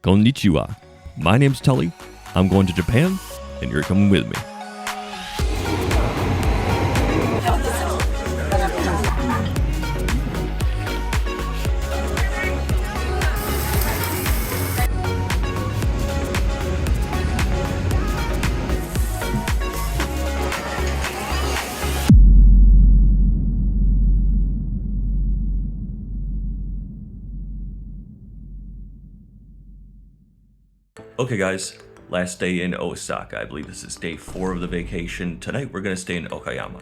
Konnichiwa. My name's Tully. I'm going to Japan, and you're coming with me. Okay guys, last day in Osaka. I believe this is day 4 of the vacation. Tonight we're going to stay in Okayama.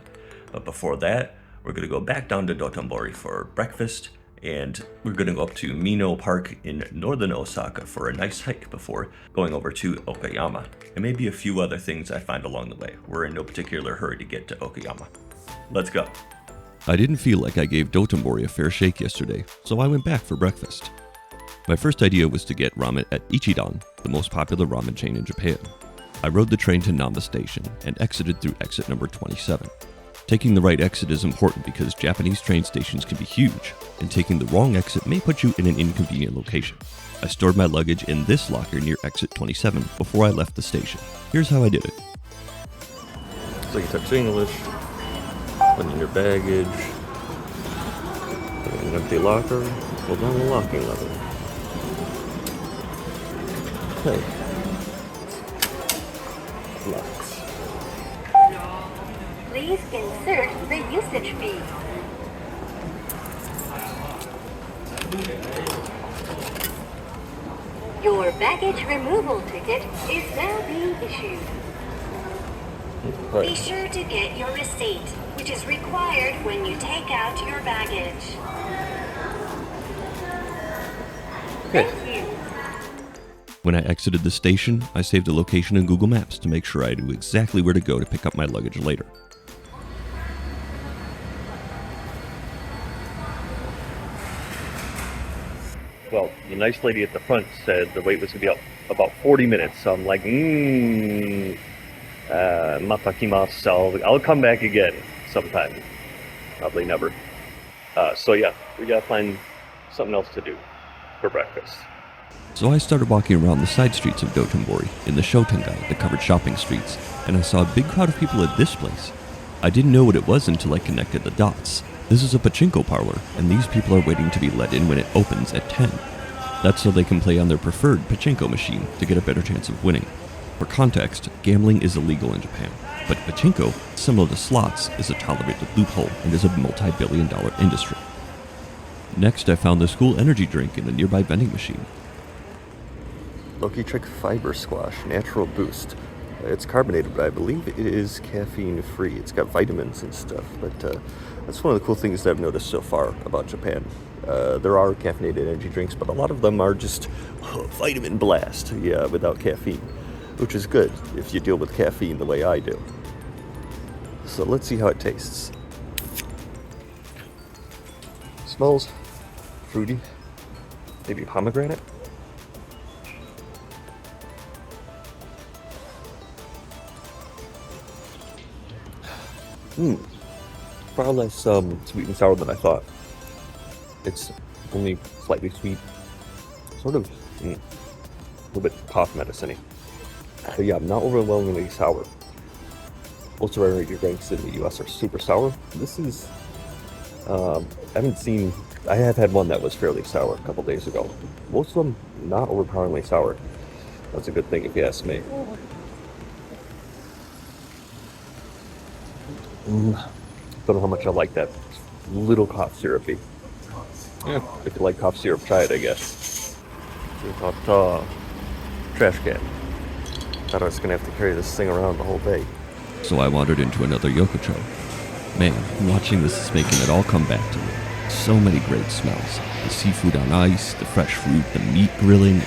But before that, we're going to go back down to Dotonbori for breakfast. And we're going to go up to Minoh Park in northern Osaka for a nice hike before going over to Okayama. And maybe a few other things I find along the way. We're in no particular hurry to get to Okayama. Let's go. I didn't feel like I gave Dotonbori a fair shake yesterday, so I went back for breakfast. My first idea was to get ramen at Ichiran, the most popular ramen chain in Japan. I rode the train to Minoh Station and exited through exit number 27. Taking the right exit is important because Japanese train stations can be huge, and taking the wrong exit may put you in an inconvenient location. I stored my luggage in this locker near exit 27 before I left the station. Here's how I did it. So you touch English, put in your baggage, put in an empty locker, hold on the locking lever. Okay. Locks. Please insert the usage fee. Your baggage removal ticket is now being issued. Right. Be sure to get your receipt, which is required when you take out your baggage. Okay. Thank you. When I exited the station, I saved a location in Google Maps to make sure I knew exactly where to go to pick up my luggage later. Well, the nice lady at the front said the wait was going to be about 40 minutes, so I'm like, mata kimasu, I'll come back again sometime. Probably never. So yeah, we gotta find something else to do for breakfast. So I started walking around the side streets of Dotonbori in the Shotengai, the covered shopping streets, and I saw a big crowd of people at this place. I didn't know what it was until I connected the dots. This is a pachinko parlor, and these people are waiting to be let in when it opens at 10. That's so they can play on their preferred pachinko machine to get a better chance of winning. For context, gambling is illegal in Japan, but pachinko, similar to slots, is a tolerated loophole and is a multi-billion-dollar industry. Next, I found this cool energy drink in a nearby vending machine. Lucky Trick Fiber Squash Natural Boost. It's carbonated, but I believe it is caffeine free. It's got vitamins and stuff, but that's one of the cool things that I've noticed so far about Japan. There are caffeinated energy drinks, but a lot of them are just vitamin blast, without caffeine, which is good if you deal with caffeine the way I do. So let's see how it tastes. Smells fruity, maybe pomegranate. Far less sweet and sour than I thought. It's only slightly sweet, sort of a little bit cough medicine-y. But yeah, not overwhelmingly sour. Most of our energy drinks in the US are super sour. This is, I have had one that was fairly sour a couple days ago. Most of them not overpoweringly sour. That's a good thing if you ask me. Don't know how much I like that. Little cough syrupy. Yeah, if you like cough syrup, try it, I guess. Trash can. Thought I was gonna have to carry this thing around the whole day. So I wandered into another yokocho. Man, watching this is making it all come back to me. So many great smells. The seafood on ice, the fresh fruit, the meat grilling.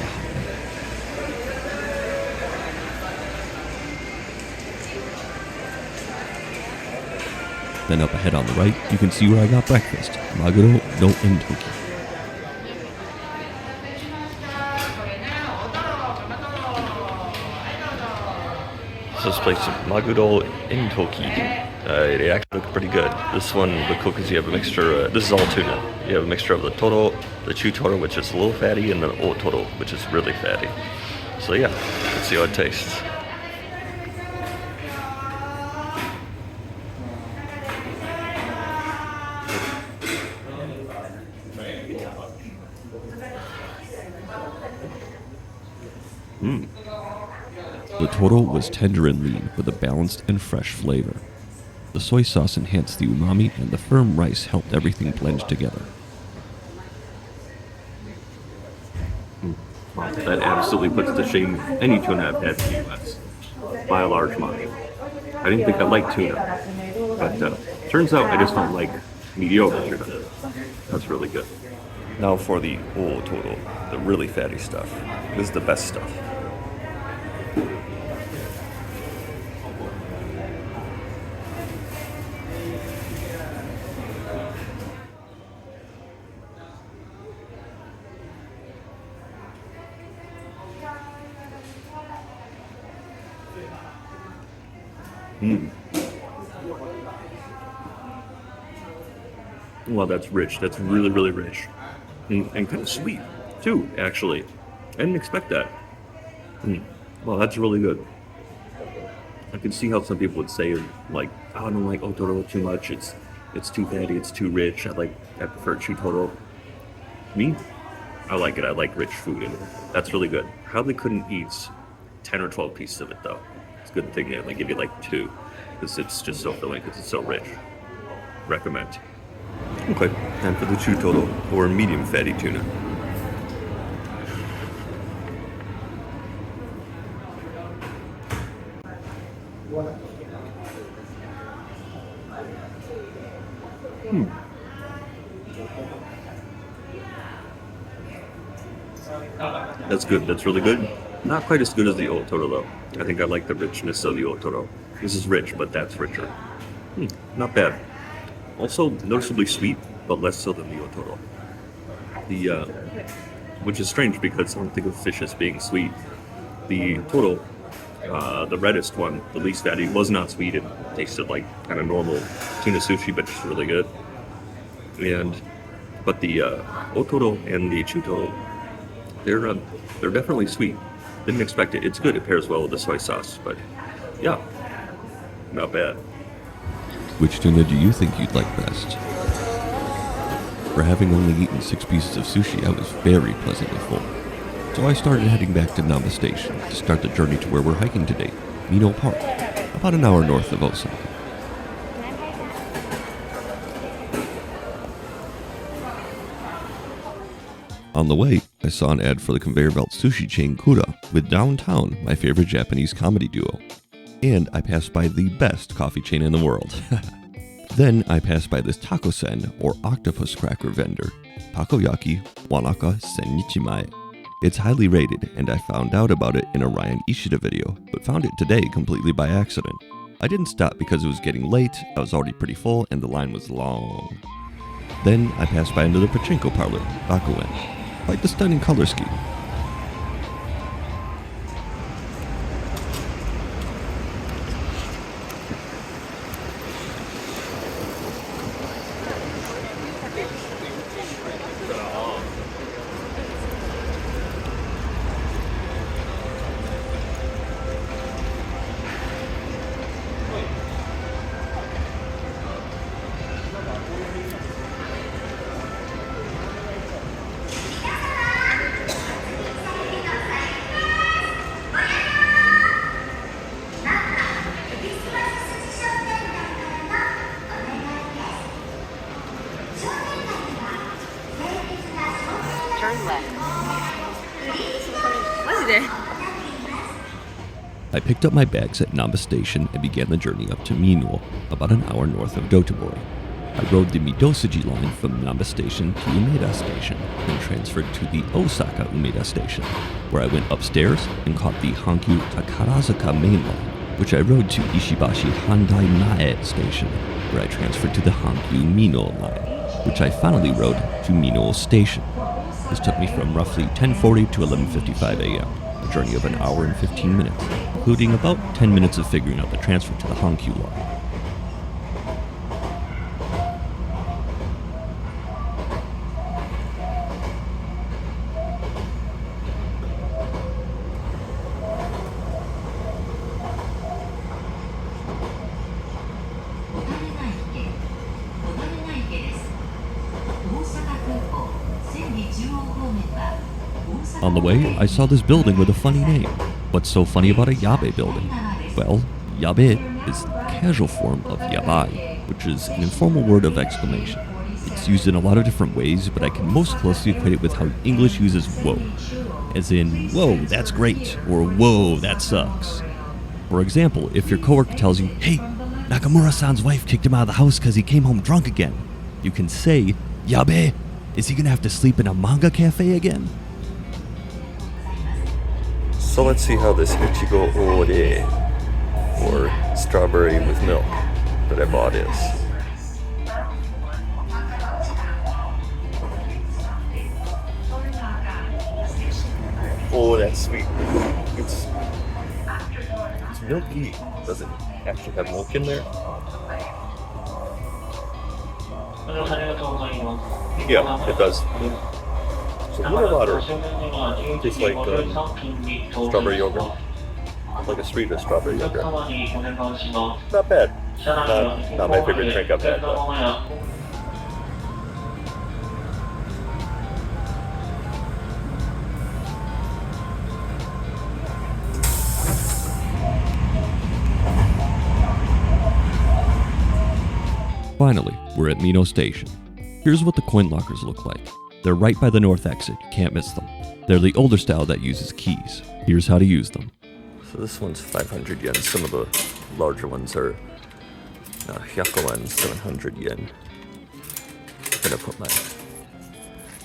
Then up ahead on the right, you can see where I got breakfast, Maguro Entoki. So this place, Maguro Entoki, it actually looked pretty good. This one, the cook is you have a mixture, this is all tuna. You have a mixture of the the chutoro, which is a little fatty, and the otoro, which is really fatty. So yeah, let's see how it tastes. The toro was tender and lean with a balanced and fresh flavor. The soy sauce enhanced the umami, and the firm rice helped everything blend together. That absolutely puts to shame any tuna I've had in the US by a large margin. I didn't think I liked tuna, but turns out I just don't like mediocre tuna. That's really good. Now for the otoro, the really fatty stuff. This is the best stuff. Well, that's rich. That's really, really rich. And kind of sweet, too, actually. I didn't expect that. Well, that's really good. I can see how some people would say, like, oh, I don't like otoro too much. It's too fatty. It's too rich. I prefer chutoro. Me, I like it. I like rich food, and that's really good. Probably couldn't eat 10 or 12 pieces of it, though. It's a good thing they only give you, like, 2. Because it's just so filling, because it's so rich. Recommend. Okay, time for the chutoro, or medium fatty tuna. That's good, that's really good. Not quite as good as the otoro, though. I think I like the richness of the otoro. This is rich, but that's richer. Not bad. Also noticeably sweet, but less so than the otoro. Which is strange because I don't think of fish as being sweet. The toro, the reddest one, the least fatty, was not sweet. It tasted like kind of normal tuna sushi, but just really good. But the otoro and the chutoro, they're definitely sweet. Didn't expect it. It's good. It pairs well with the soy sauce, but yeah, not bad. Which tuna do you think you'd like best? For having only eaten 6 pieces of sushi, I was very pleasantly full. So I started heading back to Namba Station to start the journey to where we're hiking today, Minoh Park, about an hour north of Osaka. On the way, I saw an ad for the conveyor belt sushi chain Kura with Downtown, my favorite Japanese comedy duo. And I passed by the best coffee chain in the world. Then I passed by this taco-sen, or octopus cracker vendor, Takoyaki, Wanaka, Sennichimae. It's highly rated, and I found out about it in a Ryan Ishida video, but found it today completely by accident. I didn't stop because it was getting late, I was already pretty full, and the line was long. Then I passed by into the Pachinko parlor, Bakuen. Quite the stunning color scheme. I picked up my bags at Namba Station and began the journey up to Minoh, about an hour north of Dotonbori. I rode the Midosuji line from Namba Station to Umeda Station, then transferred to the Osaka Umeda Station, where I went upstairs and caught the Hankyu Takarazuka main line, which I rode to Ishibashi Handai Mae Station, where I transferred to the Hankyu Minoh line, which I finally rode to Minoh Station. This took me from roughly 10:40 to 11:55 a.m., a journey of an hour and 15 minutes, including about 10 minutes of figuring out the transfer to the Hankyu line. On the way, I saw this building with a funny name. What's so funny about a yabe building? Well, yabe is the casual form of yabai, which is an informal word of exclamation. It's used in a lot of different ways, but I can most closely equate it with how English uses whoa. As in, whoa, that's great, or whoa, that sucks. For example, if your coworker tells you, hey, Nakamura-san's wife kicked him out of the house because he came home drunk again, you can say, yabe, is he gonna have to sleep in a manga cafe again? So let's see how this Ichigo Ore, or strawberry with milk, that I bought is. Oh, that's sweet. It's milky. Does it actually have milk in there? Yeah, it does. It's a little water. Tastes like strawberry yogurt. Like a sweet strawberry yogurt. Not bad. Not my favorite drink I've had, but. Finally, we're at Minoh Station. Here's what the coin lockers look like. They're right by the north exit, you can't miss them. They're the older style that uses keys. Here's how to use them. So this one's 500 yen. Some of the larger ones are 100 yen, 700 yen. I'm gonna put my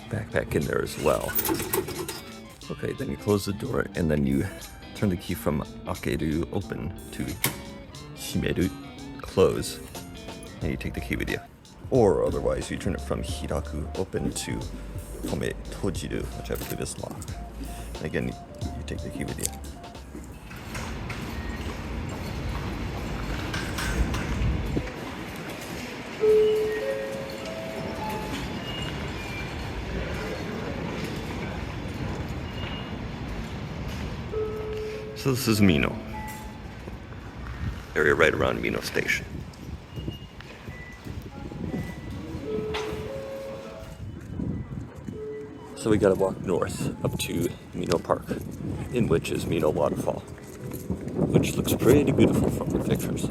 backpack in there as well. Okay, then you close the door and then you turn the key from akeru, open, to shimeru, close. And you take the key with you. Or otherwise, you turn it from hiraku, open, to tome, tojiru, which I believe is lock. And again, you take the key with you. So this is Minoh. Area right around Minoh Station. So we gotta walk north up to Minoh Park, in which is Minoh Waterfall, which looks pretty beautiful from the pictures.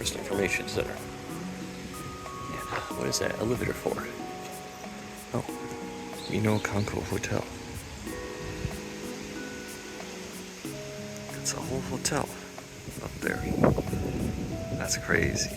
Tourist Information Center. And what is that elevator for? Oh, Minoh Kanko Hotel. It's a whole hotel up there. That's crazy.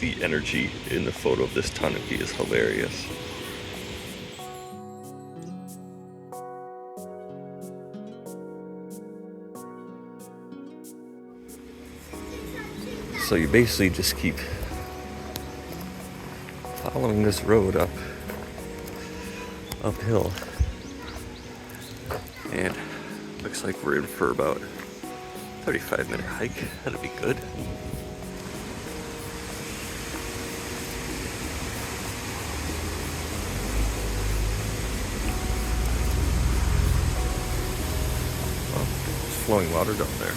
The energy in the photo of this tanuki is hilarious. So you basically just keep following this road uphill, and looks like we're in for about 35-minute hike. That'll be good. Flowing water down there.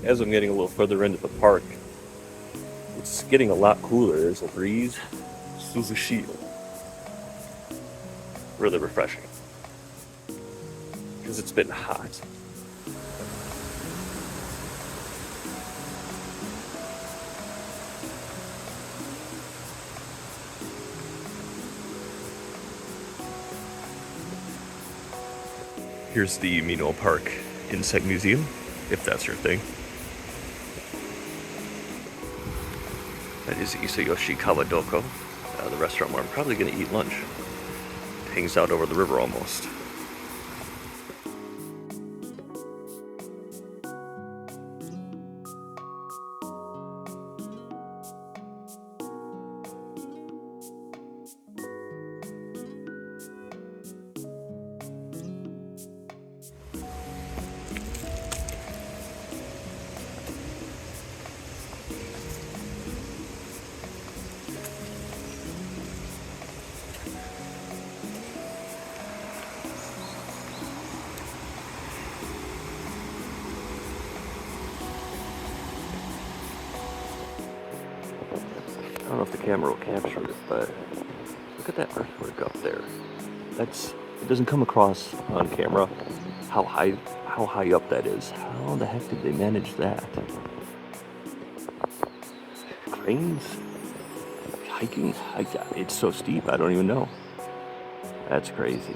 as I'm getting a little further into the park, it's getting a lot cooler. There's a breeze. Sushi. Really refreshing. Because it's been hot. Here's the Minoh Park Insect Museum, if that's your thing. That is Isoyoshi Kawadoko, the restaurant where I'm probably going to eat lunch. It hangs out over the river almost. I don't know if the camera will capture it, but look at that earthwork up there. It doesn't come across on camera how high up that is. How the heck did they manage that? Cranes? Hiking? It's so steep, I don't even know. That's crazy.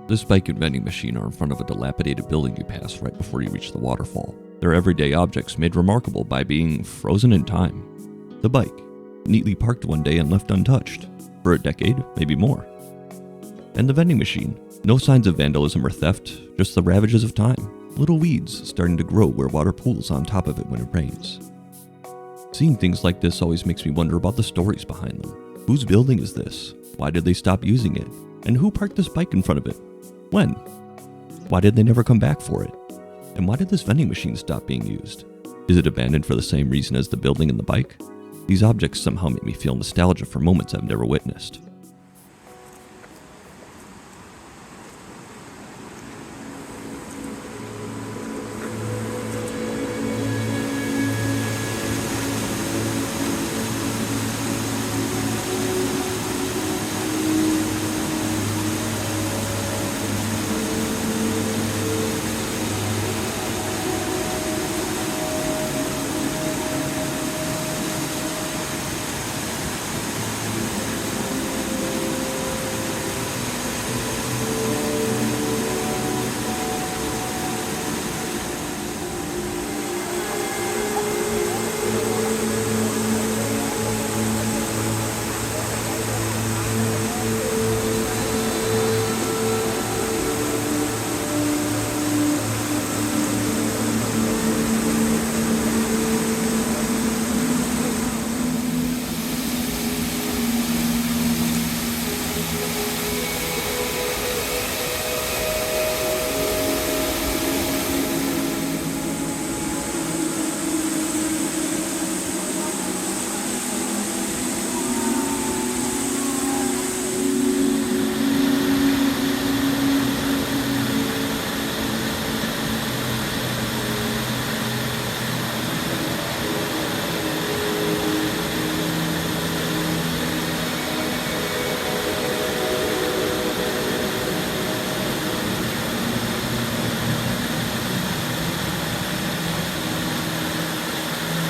This bike and vending machine are in front of a dilapidated building you pass right before you reach the waterfall. They're everyday objects made remarkable by being frozen in time. The bike, neatly parked one day and left untouched, for a decade, maybe more. And the vending machine, no signs of vandalism or theft, just the ravages of time. Little weeds starting to grow where water pools on top of it when it rains. Seeing things like this always makes me wonder about the stories behind them. Whose building is this? Why did they stop using it? And who parked this bike in front of it? When? Why did they never come back for it? And why did this vending machine stop being used? Is it abandoned for the same reason as the building and the bike? These objects somehow make me feel nostalgia for moments I've never witnessed.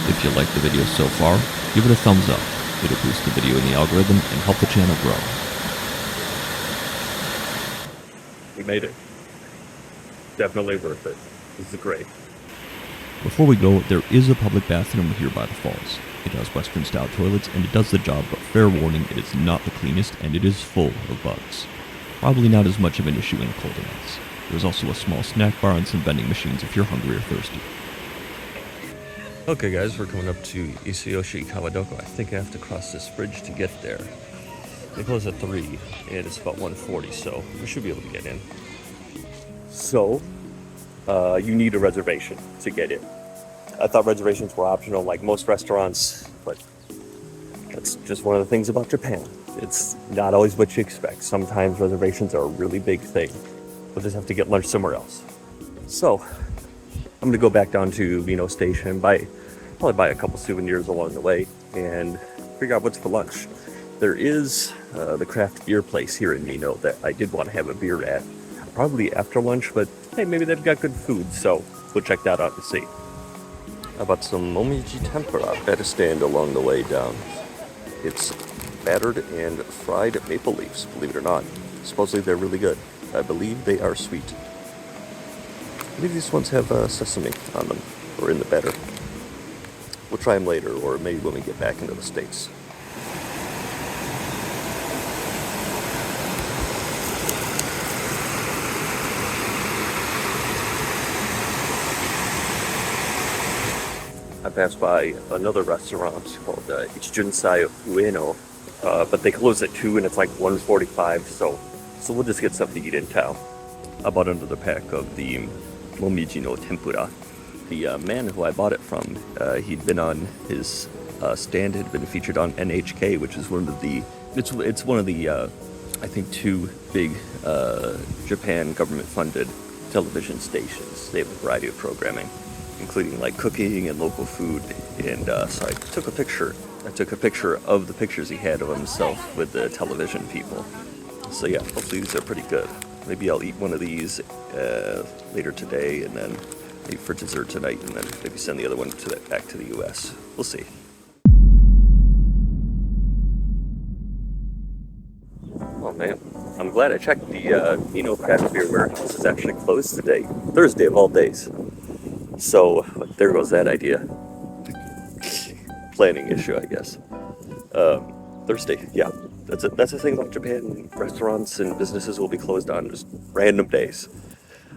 If you liked the video so far, give it a thumbs up. It'll boost the video in the algorithm and help the channel grow. We made it. Definitely worth it. This is great. Before we go, there is a public bathroom here by the falls. It has Western style toilets and it does the job, but fair warning, it is not the cleanest and it is full of bugs. Probably not as much of an issue in the colder months. There's also a small snack bar and some vending machines if you're hungry or thirsty. Okay guys, we're coming up to Isoyoshi Kawadoko. I think I have to cross this bridge to get there. They close at 3 and it's about 1:40, so we should be able to get in. So, you need a reservation to get in. I thought reservations were optional like most restaurants, but That's just one of the things about Japan. It's not always what you expect. Sometimes reservations are a really big thing. We'll just have to get lunch somewhere else. So, I'm gonna go back down to Minoh Station, probably buy a couple souvenirs along the way, and figure out what's for lunch. There is the craft beer place here in Minoh that I did want to have a beer at, probably after lunch, but hey, maybe they've got good food, so we'll check that out and see. How about some momiji tempura at a stand along the way down? It's battered and fried maple leaves, believe it or not. Supposedly they're really good. I believe they are sweet. Maybe these ones have sesame on them, or in the batter. We'll try them later, or maybe when we get back into the States. I passed by another restaurant called Ichiran Ueno, but they close at 2 and it's like 1:45, so we'll just get something to eat in town. I bought another pack of the momiji no tempura. The man who I bought it from, he'd been on his stand, had been featured on NHK, which is one of the, it's one of the, I think 2 big Japan government-funded television stations. They have a variety of programming, including like cooking and local food. And so I took a picture. I took a picture of the pictures he had of himself with the television people. So yeah, hopefully these are pretty good. Maybe I'll eat one of these later today, and then maybe for dessert tonight, and then maybe send the other one back to the U.S. We'll see. Oh man, I'm glad I checked the Minoh craft beer warehouse is actually closed today, Thursday of all days. So there goes that idea. Planning issue, I guess. Thursday, yeah. That's the thing about Japan. Restaurants and businesses will be closed on just random days,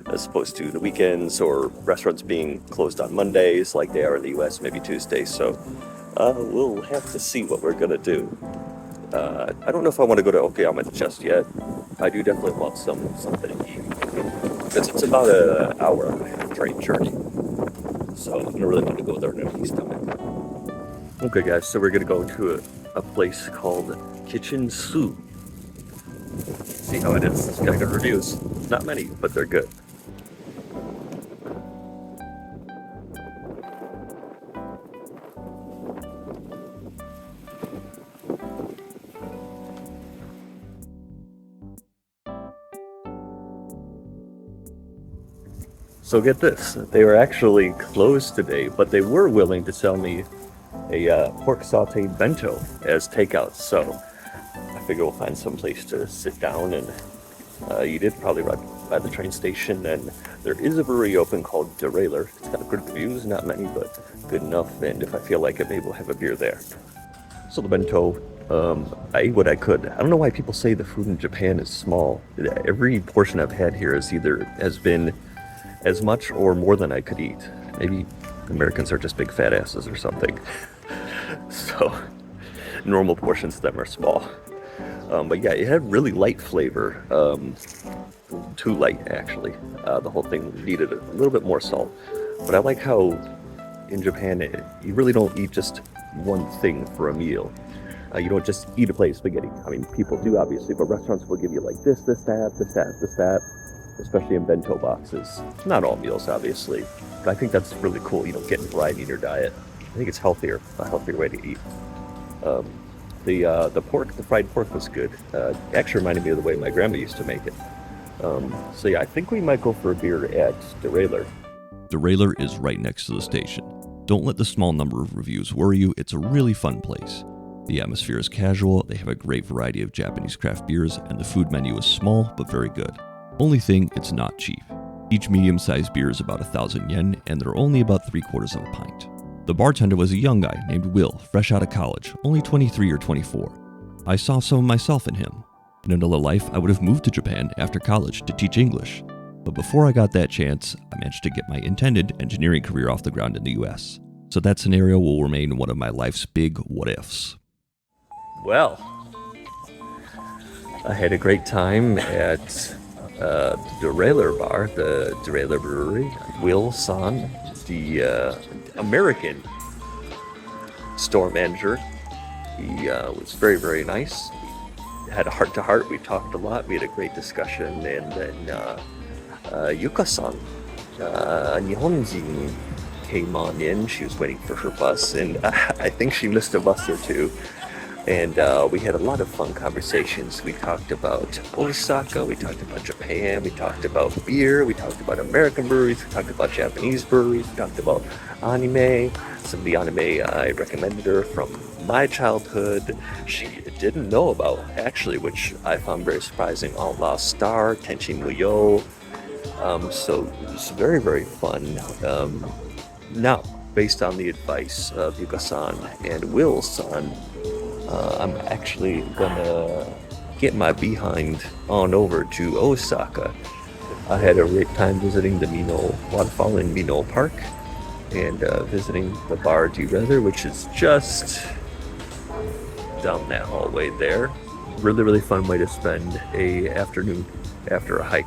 as opposed to the weekends or restaurants being closed on Mondays like they are in the U.S., maybe Tuesdays. So we'll have to see what we're gonna do. I don't know if I want to go to Okayama just yet. I do definitely want something to eat, because it's about an hour and a half train journey. So I don't really want to go there in an empty stomach. Okay guys, so we're gonna go to a place called Kitchen Su. See how it is. It's got good reviews. Not many, but they're good. So get this, they were actually closed today, but they were willing to sell me a pork sauteed bento as takeout. So I figure we'll find some place to sit down and eat it, probably right by the train station. And there is a brewery open called Derailleur. It's got good reviews, not many, but good enough. And if I feel like it, maybe we'll have a beer there. So the bento, I ate what I could. I don't know why people say the food in Japan is small. Every portion I've had here has been as much or more than I could eat. Maybe Americans are just big fat asses or something. So normal portions of them are small. But yeah, it had really light flavor. Too light, actually. The whole thing needed a little bit more salt. But I like how in Japan, you really don't eat just one thing for a meal. You don't just eat a plate of spaghetti. I mean, people do obviously, but restaurants will give you like this, that, especially in bento boxes. Not all meals, obviously. But I think that's really cool, getting variety in your diet. I think it's a healthier way to eat. The fried pork was good. Actually reminded me of the way my grandma used to make it. So yeah, I think we might go for a beer at Derailleur. Derailleur is right next to the station. Don't let the small number of reviews worry you, it's a really fun place. The atmosphere is casual, they have a great variety of Japanese craft beers, and the food menu is small but very good. Only thing, it's not cheap. Each medium-sized beer is about 1,000 yen, and they're only about 3/4 of a pint. The bartender was a young guy named Will, fresh out of college, only 23 or 24. I saw some of myself in him. In another life, I would have moved to Japan after college to teach English. But before I got that chance, I managed to get my intended engineering career off the ground in the US. So that scenario will remain one of my life's big what-ifs. Well, I had a great time at the Derailleur bar, the Derailleur brewery. Will-san, the American store manager, He was very, very nice. We had a heart-to-heart. We talked a lot. We had a great discussion. And then Yuka-san, Nihonjin, came on in. She was waiting for her bus, and I think she missed a bus or two. And we had a lot of fun conversations. We talked about Osaka, we talked about Japan, we talked about beer, we talked about American breweries, we talked about Japanese breweries, we talked about anime, some of the anime I recommended her from my childhood. She didn't know about, actually, which I found very surprising, Outlaw Star, Tenchi Muyo. So it was very, very fun. Now, based on the advice of Yuka-san and Will-san, I'm actually gonna get my behind on over to Osaka. I had a great time visiting the Minoh Waterfall in Minoh Park and visiting the bar Derailleur, which is just down that hallway there. Really, really fun way to spend a afternoon after a hike.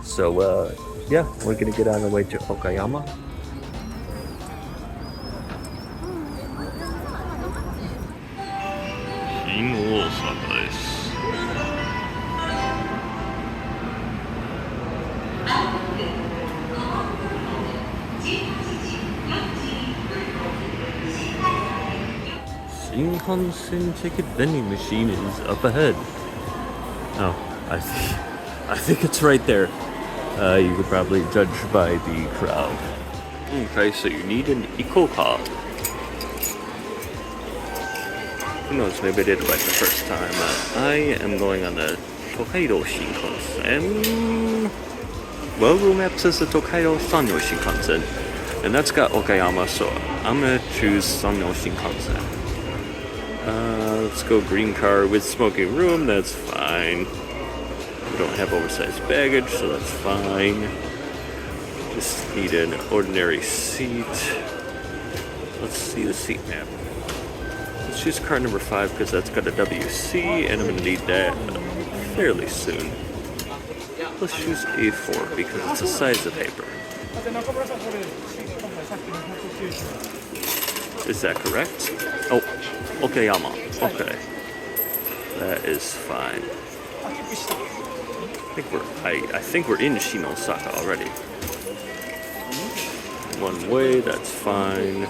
So yeah, we're gonna get on our way to Okayama. Shin-Osaka です。Shinkansen ticket vending machine is up ahead. Oh, I think it's right there. You could probably judge by the crowd. Okay, so you need an eco card. Who knows, maybe I did it right the first time. I am going on the Tokaido Shinkansen. Well, Google Maps says the Tokaido Sanyo Shinkansen, and that's got Okayama, so I'm gonna choose Sanyo Shinkansen. Let's go green car with smoking room, that's fine. We don't have oversized baggage, so that's fine. Just need an ordinary seat. Let's see the seat map. Let's choose car number 5 because that's got a WC and I'm going to need that fairly soon. Let's choose A4 because it's the size of paper. Is that correct? Oh, Okayama. Okay. That is fine. I think we're in Shin-Osaka already. One way, that's fine.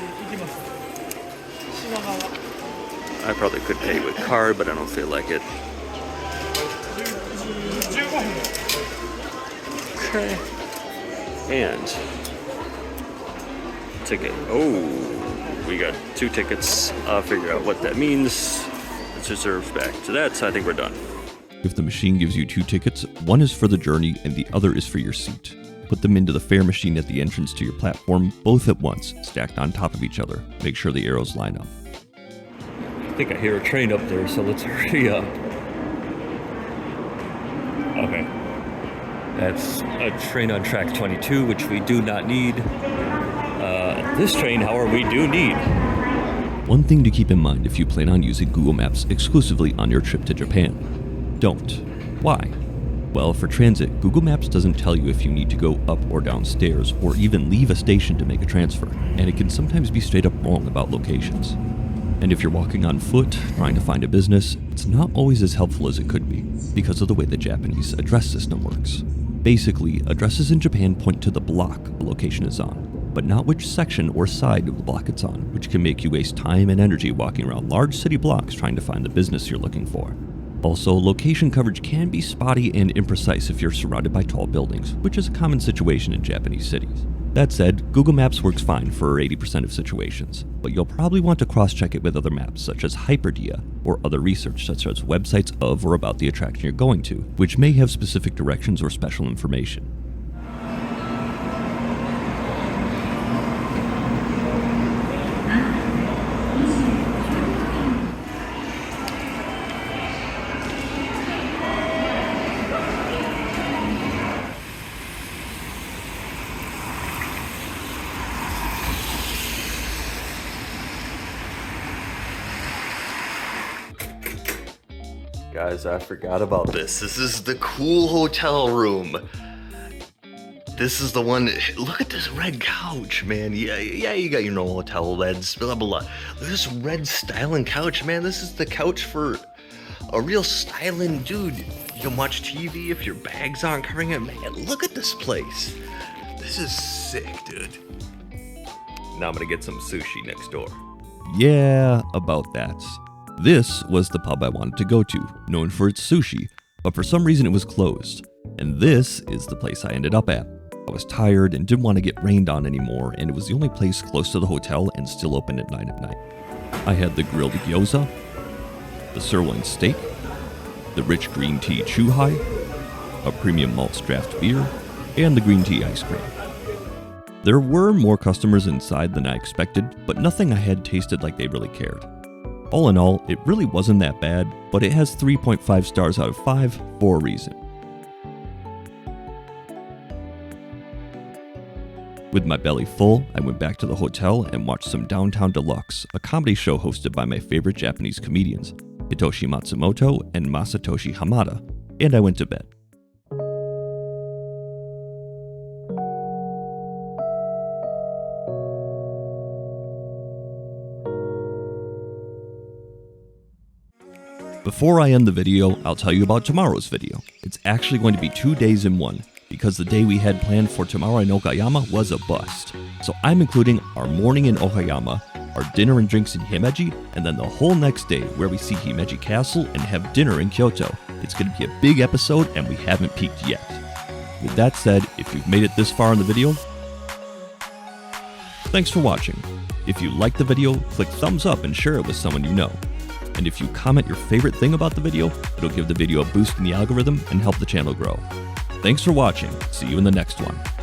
I probably could pay with card, but I don't feel like it. Okay. And ticket. Oh, we got 2 tickets. I'll figure out what that means. It's reserved back to that, so I think we're done. If the machine gives you 2 tickets, one is for the journey and the other is for your seat. Put them into the fare machine at the entrance to your platform, both at once, stacked on top of each other. Make sure the arrows line up. I think I hear a train up there, so let's hurry up. Okay. That's a train on track 22, which we do not need. This train, however, we do need. One thing to keep in mind if you plan on using Google Maps exclusively on your trip to Japan. Don't. Why? Well, for transit, Google Maps doesn't tell you if you need to go up or down stairs or even leave a station to make a transfer, and it can sometimes be straight up wrong about locations. And if you're walking on foot, trying to find a business, it's not always as helpful as it could be, because of the way the Japanese address system works. Basically, addresses in Japan point to the block a location is on, but not which section or side of the block it's on, which can make you waste time and energy walking around large city blocks trying to find the business you're looking for. Also, location coverage can be spotty and imprecise if you're surrounded by tall buildings, which is a common situation in Japanese cities. That said, Google Maps works fine for 80% of situations, but you'll probably want to cross-check it with other maps such as Hyperdia or other research such as websites of or about the attraction you're going to, which may have specific directions or special information. Guys, I forgot about this. This is the cool hotel room. This is the one. Look at this red couch, man. Yeah, you got your normal hotel beds, blah, blah, blah. Look at this red stylin couch, man. This is the couch for a real stylin dude. You can watch TV if your bags aren't covering it. Man, look at this place. This is sick, dude. Now I'm gonna get some sushi next door. Yeah, about that. This was the pub I wanted to go to, known for its sushi, but for some reason it was closed. And this is the place I ended up at. I was tired and didn't want to get rained on anymore, and it was the only place close to the hotel and still open at 9 at night. I had the grilled gyoza, the sirloin steak, the rich green tea chuhai, a premium malts draft beer, and the green tea ice cream. There were more customers inside than I expected, but nothing I had tasted like they really cared. All in all, it really wasn't that bad, but it has 3.5 stars out of 5 for a reason. With my belly full, I went back to the hotel and watched some Downtown Deluxe, a comedy show hosted by my favorite Japanese comedians, Hitoshi Matsumoto and Masatoshi Hamada, and I went to bed. Before I end the video, I'll tell you about tomorrow's video. It's actually going to be 2 days in one, because the day we had planned for tomorrow in Okayama was a bust. So I'm including our morning in Okayama, our dinner and drinks in Himeji, and then the whole next day where we see Himeji Castle and have dinner in Kyoto. It's going to be a big episode and we haven't peaked yet. With that said, if you've made it this far in the video, thanks for watching. If you liked the video, click thumbs up and share it with someone you know. And if you comment your favorite thing about the video, it'll give the video a boost in the algorithm and help the channel grow. Thanks for watching. See you in the next one.